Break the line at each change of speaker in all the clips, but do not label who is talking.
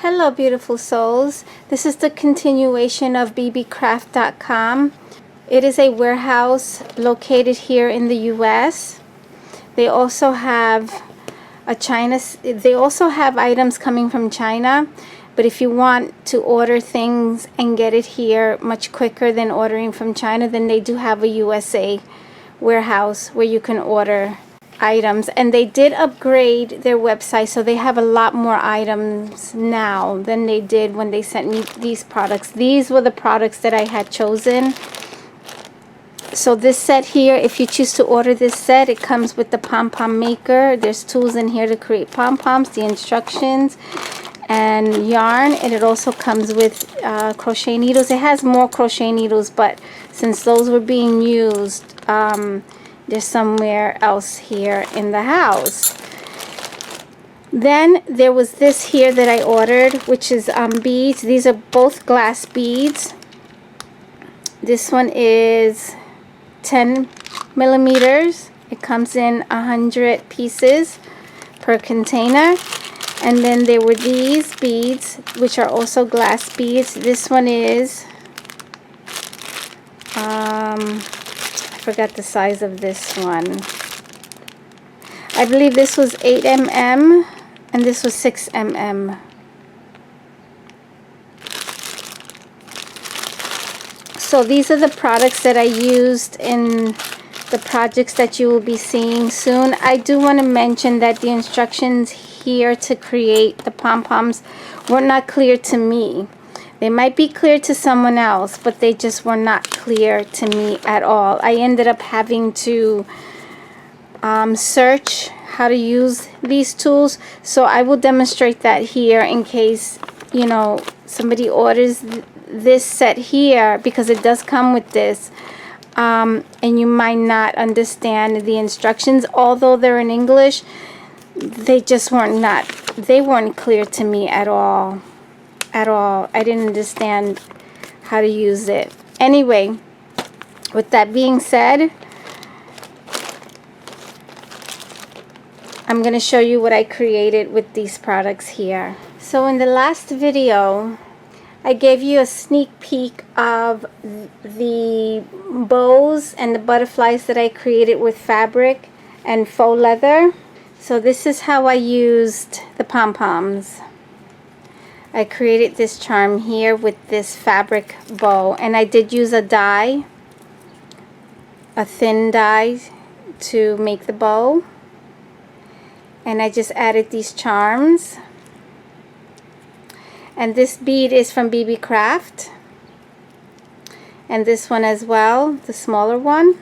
Hello beautiful souls, this is the continuation of Beebeecraft.com. It is a warehouse located here in the US. They also have items coming from China, but if you want to order things and get it here much quicker than ordering from China, then they do have a USA warehouse where you can order items, and they did upgrade their website, so they have a lot more items now than they did when they sent me these products. These were the products that I had chosen. So this set here, if you choose to order this set, it comes with the Pom-Pom Maker. There's tools in here to create pom-poms, the instructions, and yarn, and it also comes with crochet needles. It has more crochet needles, but since those were being used, they're somewhere else here in the house. Then there was this here that I ordered, which is beads. These are both glass beads. This one is 10 millimeters. It comes in 100 pieces per container. And then there were these beads, which are also glass beads. This one is I forgot the size of this one. I believe this was 8 mm and this was 6 mm. So these are the products that I used in the projects that you will be seeing soon. I do want to mention that the instructions here to create the pom-poms were not clear to me. They might be clear to someone else, but they just were not clear to me at all. I ended up having to search how to use these tools, so I will demonstrate that here in case, you know, somebody orders this set here, because it does come with this, and you might not understand the instructions. Although they're in English, they just weren't clear to me at all. I didn't understand how to use it. Anyway, with that being said, I'm going to show you what I created with these products here. So in the last video, I gave you a sneak peek of the bows and the butterflies that I created with fabric and faux leather. So this is how I used the pom-poms. I created this charm here with this fabric bow, and I did use a die, a thin die, to make the bow, and I just added these charms. And this bead is from Beebeecraft, and this one as well, the smaller one.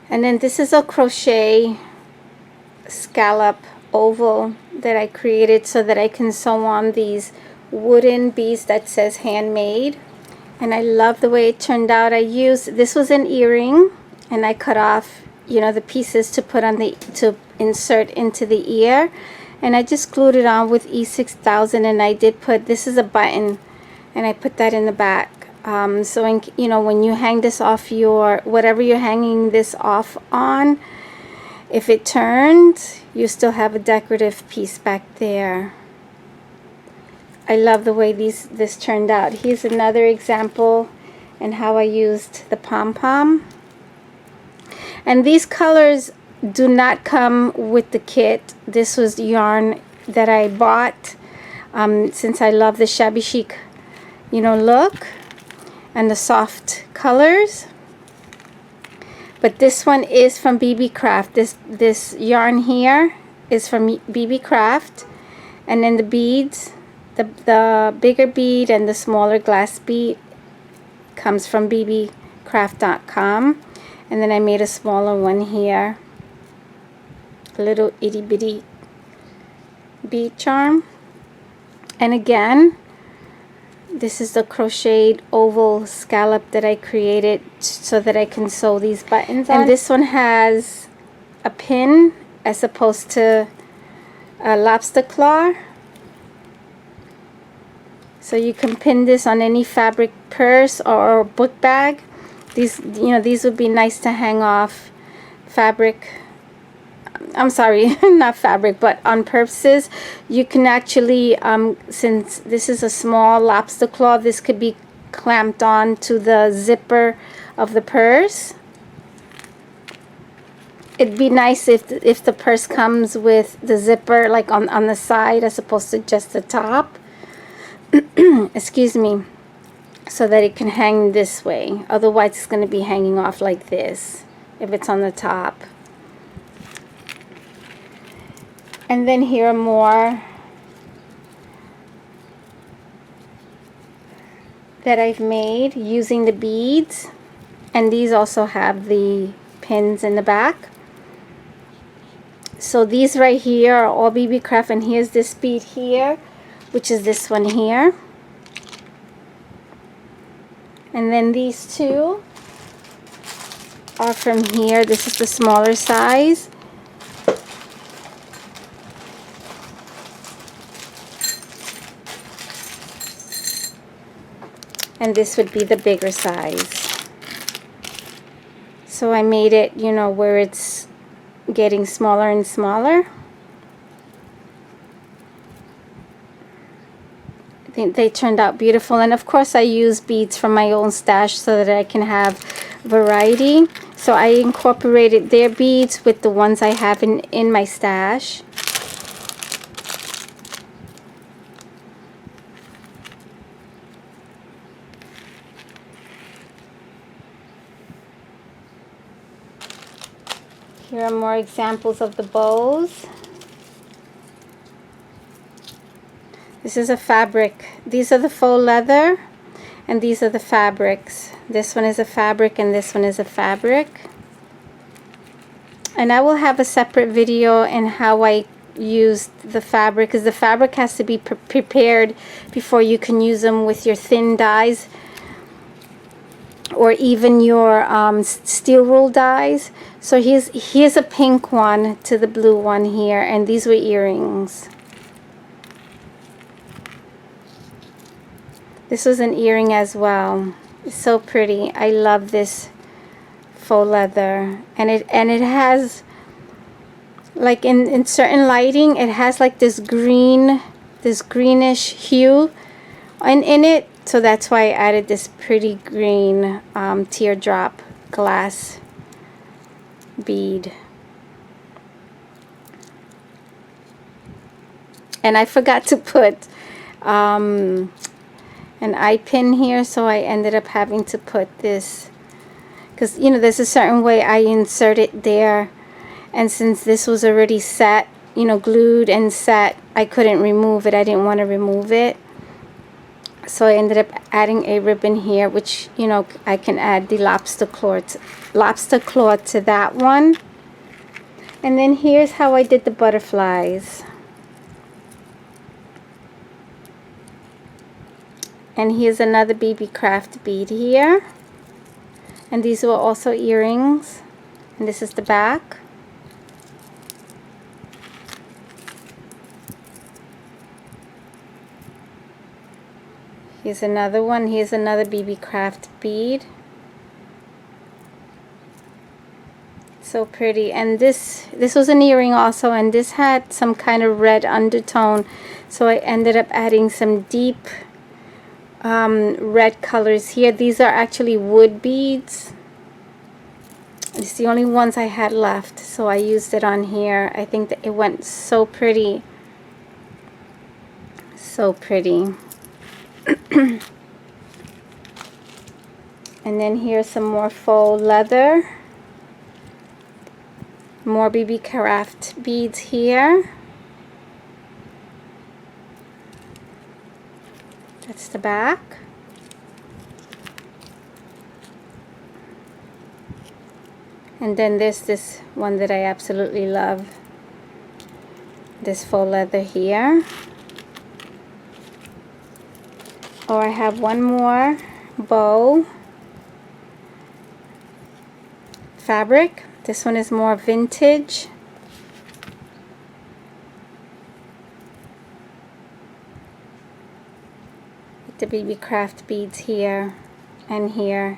And then this is a crochet scallop oval that I created so that I can sew on these wooden beads that says handmade, and I love the way it turned out. This was an earring, and I cut off, you know, the pieces to put on to insert into the ear, and I just glued it on with E6000, and I did put, this is a button, and I put that in the back, so you know, when you hang this off your, whatever you're hanging this off on, if it turned, you still have a decorative piece back there. I love the way this turned out. Here's another example and how I used the pom-pom. And these colors do not come with the kit. This was yarn that I bought since I love the shabby chic, you know, look and the soft colors. But this one is from Beebeecraft. This yarn here is from Beebeecraft, and then the beads, the bigger bead and the smaller glass bead comes from Beebeecraft.com. And then I made a smaller one here, a little itty bitty bead charm. And again, this is the crocheted oval scallop that I created so that I can sew these buttons on. And this one has a pin as opposed to a lobster claw. So you can pin this on any fabric purse or book bag. These, you know, these would be nice to hang off fabric I'm sorry, not fabric, but on purses, you can actually, since this is a small lobster claw, this could be clamped on to the zipper of the purse. It'd be nice if the purse comes with the zipper like on the side as opposed to just the top. Excuse me. So that it can hang this way. Otherwise it's going to be hanging off like this if it's on the top. And then here are more that I've made using the beads, and these also have the pins in the back. So these right here are all Beebeecraft, and here's this bead here, which is this one here. And then these two are from here. This is the smaller size. And this would be the bigger size. So I made it, you know, where it's getting smaller and smaller. I think they turned out beautiful, and of course I use beads from my own stash so that I can have variety. So I incorporated their beads with the ones I have in my stash. Here are more examples of the bows. This is a fabric. These are the faux leather, and these are the fabrics. This one is a fabric, and this one is a fabric. And I will have a separate video in how I used the fabric, because the fabric has to be prepared before you can use them with your thin dies, or even your steel wool dies. So here's a pink one to the blue one here, and these were earrings. This was an earring as well. It's so pretty. I love this faux leather, and it has, like in certain lighting, it has like this greenish hue in it. So that's why I added this pretty green teardrop glass bead. And I forgot to put an eye pin here, so I ended up having to put this, because you know there's a certain way I insert it there, and since this was already set, you know, glued and set, I couldn't remove it. I didn't want to remove it. So I ended up adding a ribbon here, which, you know, I can add the lobster claw to that one. And then here's how I did the butterflies. And here's another Beebeecraft bead here. And these were also earrings. And this is the back. Here's another one. Here's another Beebeecraft bead. So pretty. And this was an earring also, and this had some kind of red undertone. So I ended up adding some deep red colors here. These are actually wood beads. It's the only ones I had left, so I used it on here. I think that it went so pretty. So pretty. And then here's some more faux leather, more Beebeecraft beads here. That's the back. And then there's this one that I absolutely love, this faux leather here. Or I have one more bow fabric. This one is more vintage. With the Beebeecraft beads here and here.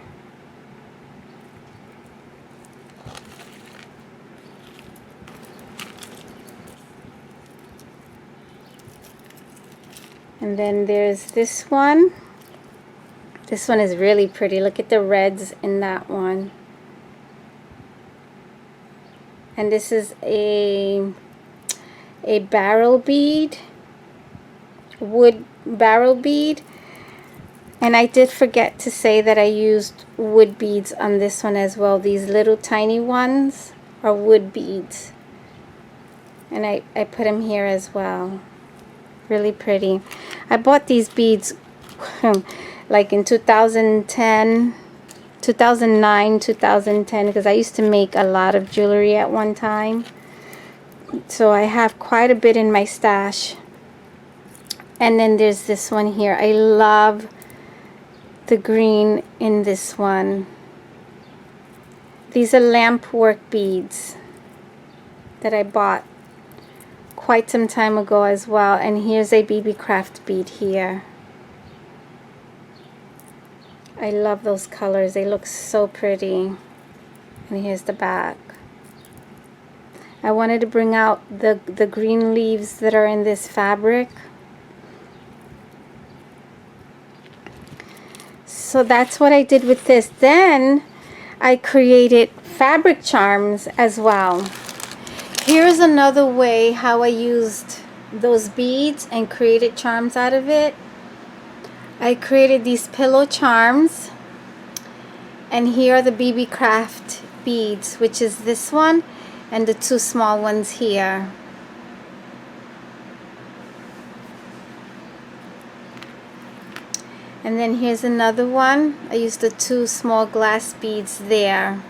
And then there's this one. This one is really pretty. Look at the reds in that one. And this is a barrel bead, wood barrel bead. And I did forget to say that I used wood beads on this one as well. These little tiny ones are wood beads. And I put them here as well. Really pretty. I bought these beads like in 2010, 2009, 2010, because I used to make a lot of jewelry at one time. So I have quite a bit in my stash. And then there's this one here. I love the green in this one. These are lamp work beads that I bought quite some time ago as well. And here's a Beebeecraft bead here. I love those colors. They look so pretty. And here's the back. I wanted to bring out the green leaves that are in this fabric. So that's what I did with this. Then I created fabric charms as well. Here's another way how I used those beads and created charms out of it. I created these pillow charms, and here are the Beebeecraft beads, which is this one and the two small ones here. And then here's another one. I used the two small glass beads there.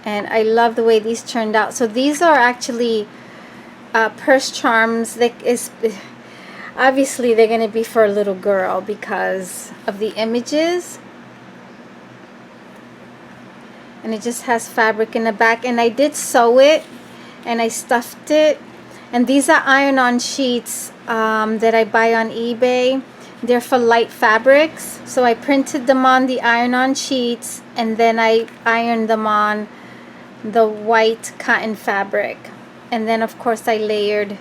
And I love the way these turned out. So these are actually purse charms. That is, obviously they're going to be for a little girl because of the images. And it just has fabric in the back. And I did sew it and I stuffed it. And these are iron-on sheets that I buy on eBay. They're for light fabrics. So I printed them on the iron-on sheets and then I ironed them on the white cotton fabric. And then of course I layered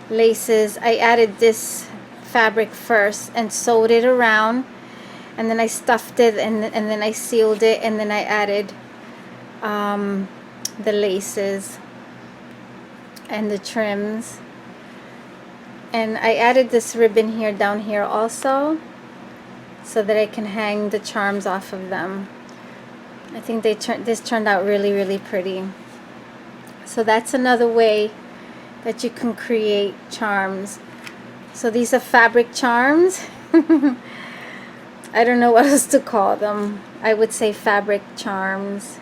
laces. I added this fabric first and sewed it around, and then I stuffed it, and then I sealed it, and then I added the laces and the trims. And I added this ribbon here down here also so that I can hang the charms off of them. I think this turned out really, really pretty. So that's another way that you can create charms. So these are fabric charms. I don't know what else to call them. I would say fabric charms.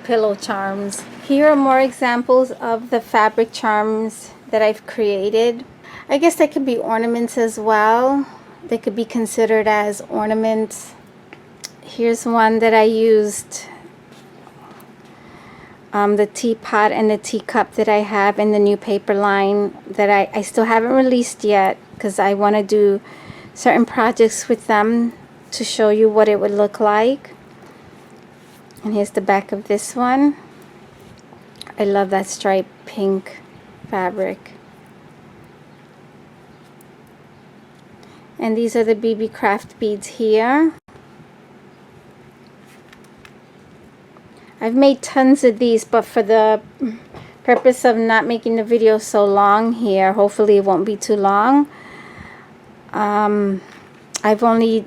Pillow charms. Here are more examples of the fabric charms that I've created. I guess they could be ornaments as well. They could be considered as ornaments. Here's one that I used the teapot and the teacup that I have in the new paper line that I still haven't released yet because I want to do certain projects with them to show you what it would look like. And here's the back of this one. I love that striped pink fabric. And these are the Beebeecraft beads here. I've made tons of these, but for the purpose of not making the video so long here, hopefully it won't be too long. I've only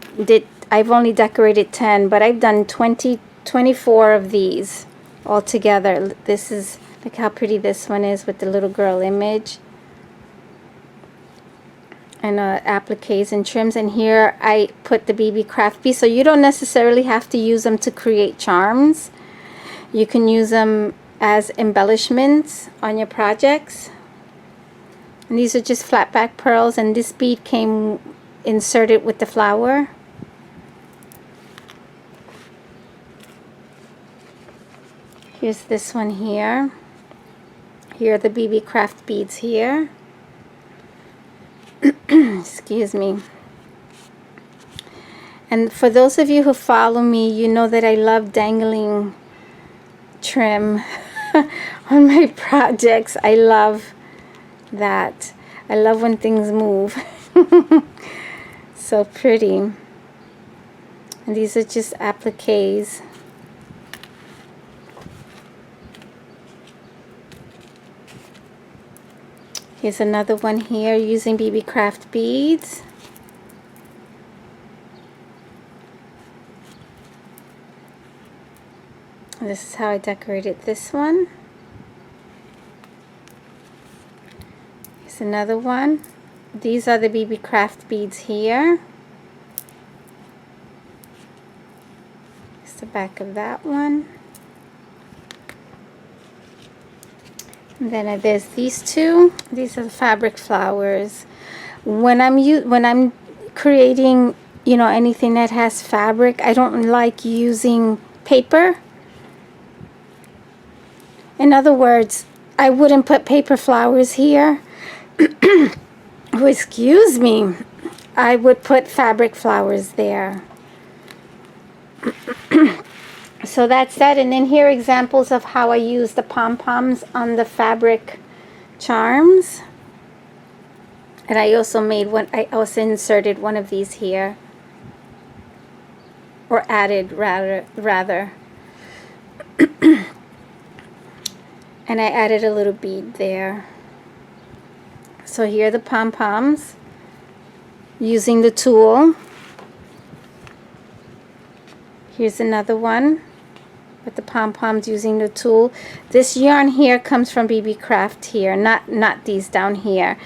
decorated 10, but I've done 24 of these all together. This is, look how pretty this one is with the little girl image. And appliques and trims. And here I put the Beebeecraft beads, so you don't necessarily have to use them to create charms. You can use them as embellishments on your projects. And these are just flat back pearls, and this bead came inserted with the flower. Here's this one here. Here are the Beebeecraft beads here. Excuse me. And for those of you who follow me, you know that I love dangling trim on my projects. I love that. I love when things move. So pretty. And these are just appliques. Here's another one here using Beebeecraft beads. And this is how I decorated this one. Here's another one. These are the Beebeecraft beads here. Here's the back of that one. And then there's these two. These are the fabric flowers. When I'm creating, you know, anything that has fabric, I don't like using paper. In other words, I wouldn't put paper flowers here. Oh, excuse me. I would put fabric flowers there. So that's that. And then here are examples of how I use the pom-poms on the fabric charms. And I also made one, I also inserted one of these here. Or added rather. And I added a little bead there. So here are the pom-poms using the tool. Here's another one with the pom-poms using the tool. This yarn here comes from Beebeecraft here, not these down here.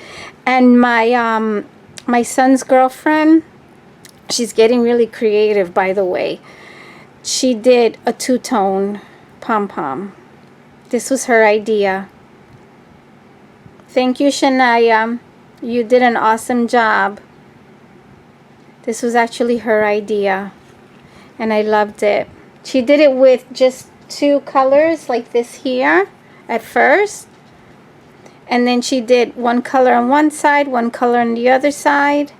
And my my son's girlfriend, she's getting really creative, by the way. She did a two-tone pom-pom. This was her idea. Thank you, Shania. You did an awesome job. This was actually her idea. And I loved it. She did it with just two colors like this here at first. And then she did one color on one side, one color on the other side,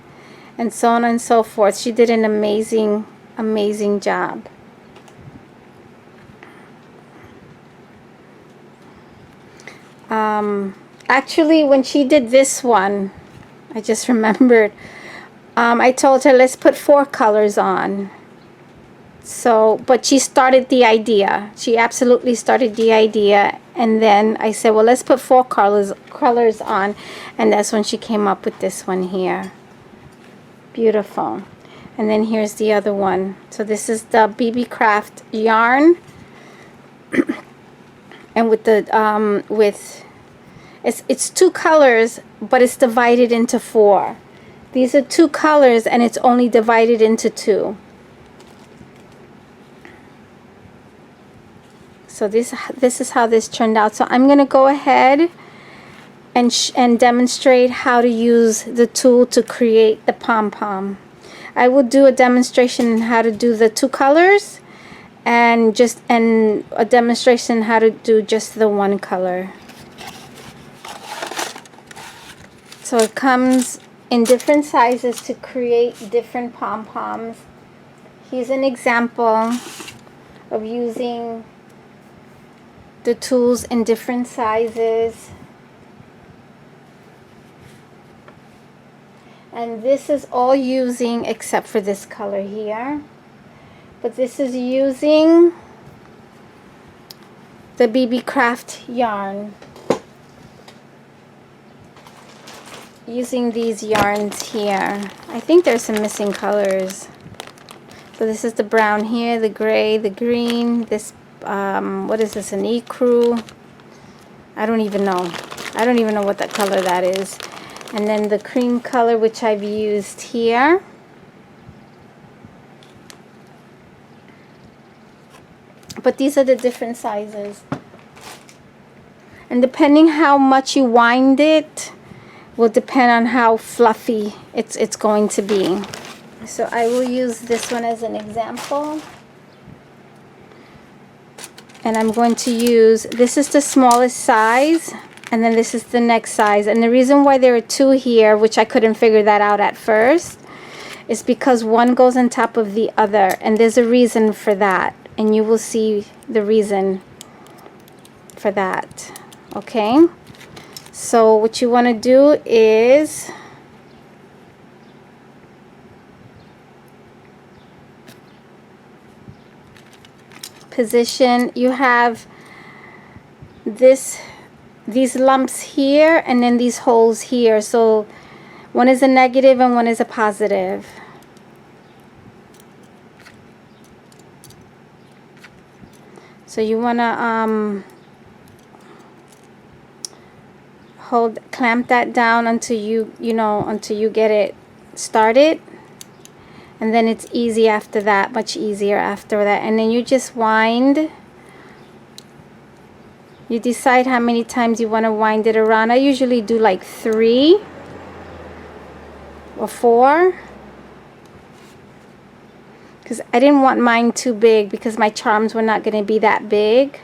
and so on and so forth. She did an amazing, amazing job. Actually, when she did this one, I just remembered, I told her, let's put 4 colors on. So, but she started the idea. She absolutely started the idea. And then I said, well, let's put 4 colors on. And that's when she came up with this one here. Beautiful. And then here's the other one. So this is the Beebeecraft yarn. And with the, it's 2 colors, but it's divided into 4. These are 2 colors and it's only divided into 2. So this is how this turned out. So I'm going to go ahead and demonstrate how to use the tool to create the pom-pom. I will do a demonstration on how to do the 2 colors and a demonstration how to do just the 1 color. So it comes in different sizes to create different pom-poms. Here's an example of using the tools in different sizes. And this is all using, except for this color here, but this is using the Beebeecraft yarn. Using these yarns here. I think there's some missing colors. So this is the brown here, the gray, the green, this what is this, an ecru? I don't even know. I don't even know what that color that is. And then the cream color, which I've used here. But these are the different sizes. And depending how much you wind it will depend on how fluffy it's going to be. So I will use this one as an example. And I'm going to use, this is the smallest size, and then this is the next size. And the reason why there are 2 here, which I couldn't figure that out at first, is because one goes on top of the other. And there's a reason for that. And you will see the reason for that. Okay, so what you want to do is position. You have these lumps here and then these holes here, so one is a negative and one is a positive. So you want to clamp that down until until you get it started, and then it's easy after that, much easier after that. And then you just wind. You decide how many times you want to wind it around. I usually do like 3 or 4, because I didn't want mine too big because my charms were not going to be that big.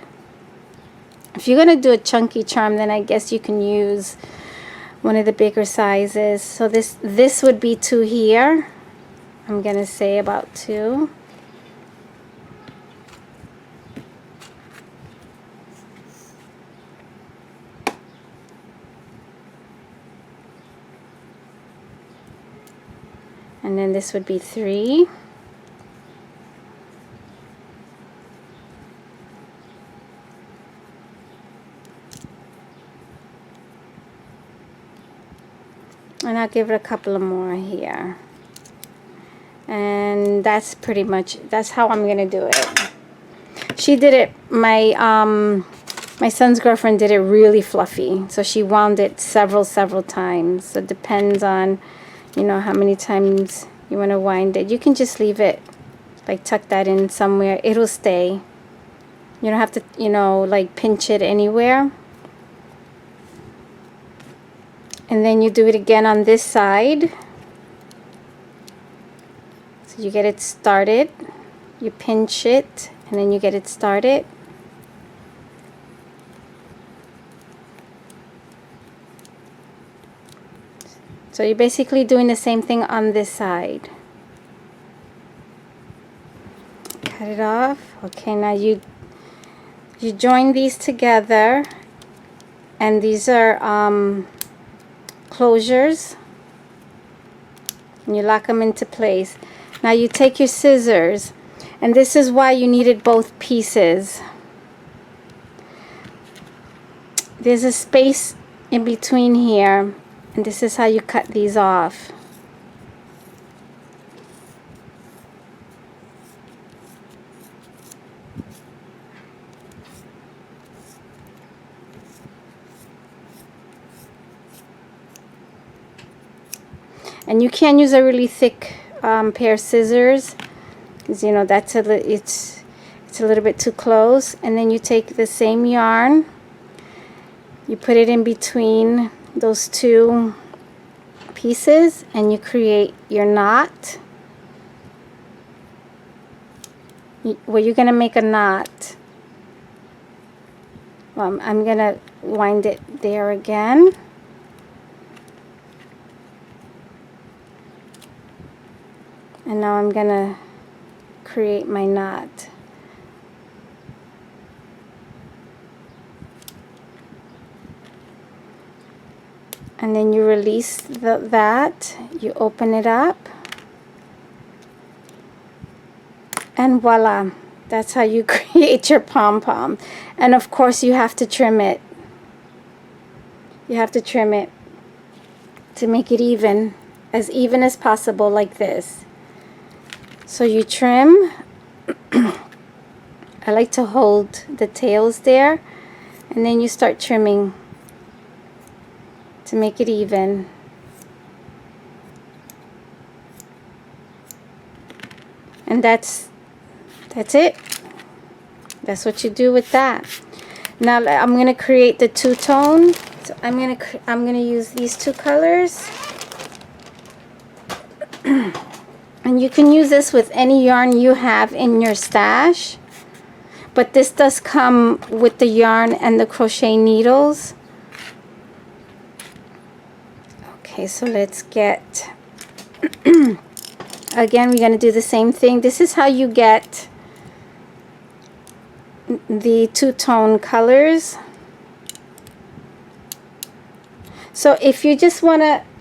If you're going to do a chunky charm, then I guess you can use one of the bigger sizes. So this would be 2 here. I'm going to say about 2. And then this would be 3. And I'll give it a couple of more here. And that's pretty much, that's how I'm gonna do it. She did it, my son's girlfriend did it really fluffy, so she wound it several times. So it depends on, how many times you want to wind it. You can just leave it, like tuck that in somewhere, it'll stay. You don't have to, like pinch it anywhere. And then you do it again on this side. So you get it started, you pinch it, and then you get it started. So you're basically doing the same thing on this side. Cut it off. Okay, now you join these together, and these are closures, and you lock them into place. Now you take your scissors, and this is why you needed both pieces. There's a space in between here, and this is how you cut these off. And you can use a really thick pair of scissors, because that's it's a little bit too close. And then you take the same yarn, you put it in between those 2 pieces, and you create your knot. Well, you're gonna make a knot. Well, I'm gonna wind it there again. And now I'm gonna create my knot. And then you release that, you open it up, and voila, that's how you create your pom-pom. And of course you have to trim it. You have to trim it to make it even as possible, like this. So you trim. I like to hold the tails there, and then you start trimming to make it even. And that's it. That's what you do with that. Now I'm going to create the two-tone. So I'm going to use these 2 colors. And you can use this with any yarn you have in your stash, but this does come with the yarn and the crochet needles. Okay, so let's get again, we're going to do the same thing. This is how you get the 2-tone colors. So if you just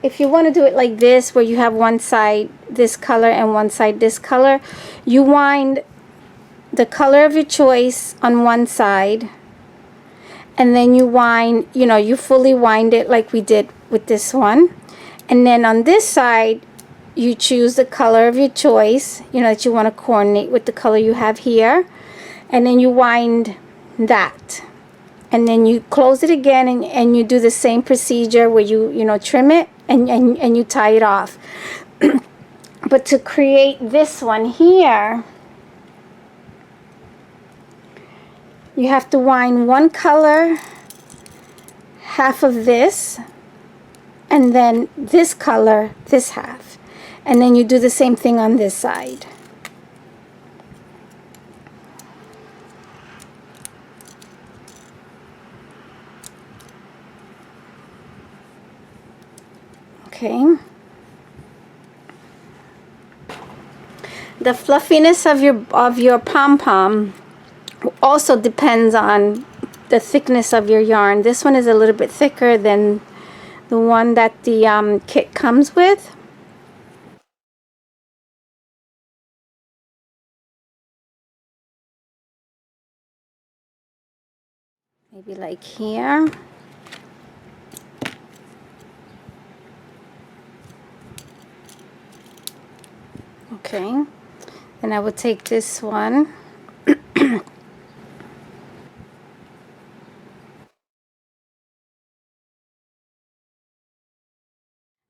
if you want to do it like this, where you have one side this color and one side this color, you wind the color of your choice on one side, and then you wind, you know, you fully wind it like we did with this one. And then on this side, you choose the color of your choice, you know, that you want to coordinate with the color you have here. And then you wind that. And then you close it again, and you do the same procedure where you know, trim it and you tie it off. But to create this one here, you have to wind one color, half of this, and then this color, this half. And then you do the same thing on this side. Okay. The fluffiness of your pom-pom also depends on the thickness of your yarn. This one is a little bit thicker than the one that the kit comes with. Maybe like here. Okay. Then I would take this one.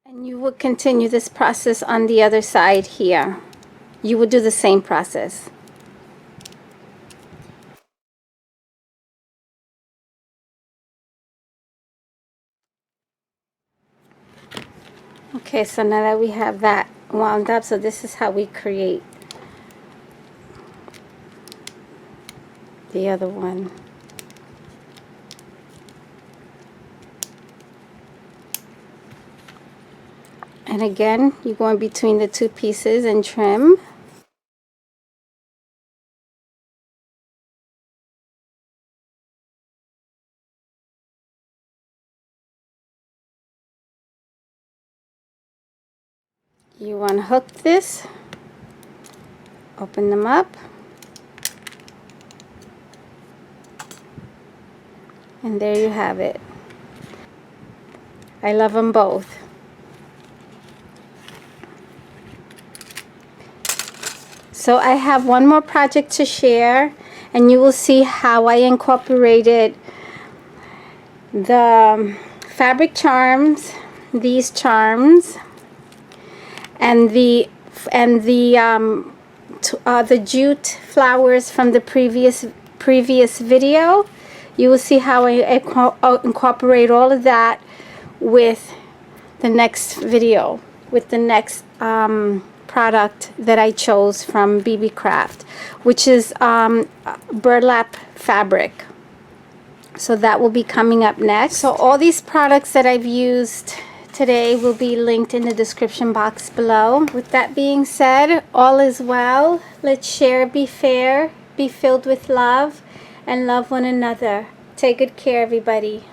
And you would continue this process on the other side here. You would do the same process. Okay, so now that we have that wound up, so this is how we create the other one. And again, you go in between the two pieces and trim. You unhook this, open them up, and there you have it. I love them both. So I have one more project to share, and you will see how I incorporated the fabric charms, these charms, and the jute flowers from the previous video. You will see how I incorporate all of that with the next video, with the next product that I chose from Beebeecraft, which is burlap fabric. So that will be coming up next. So all these products that I've used today will be linked in the description box below. With that being said, all is well. Let's share, be fair, be filled with love, and love one another. Take good care, everybody.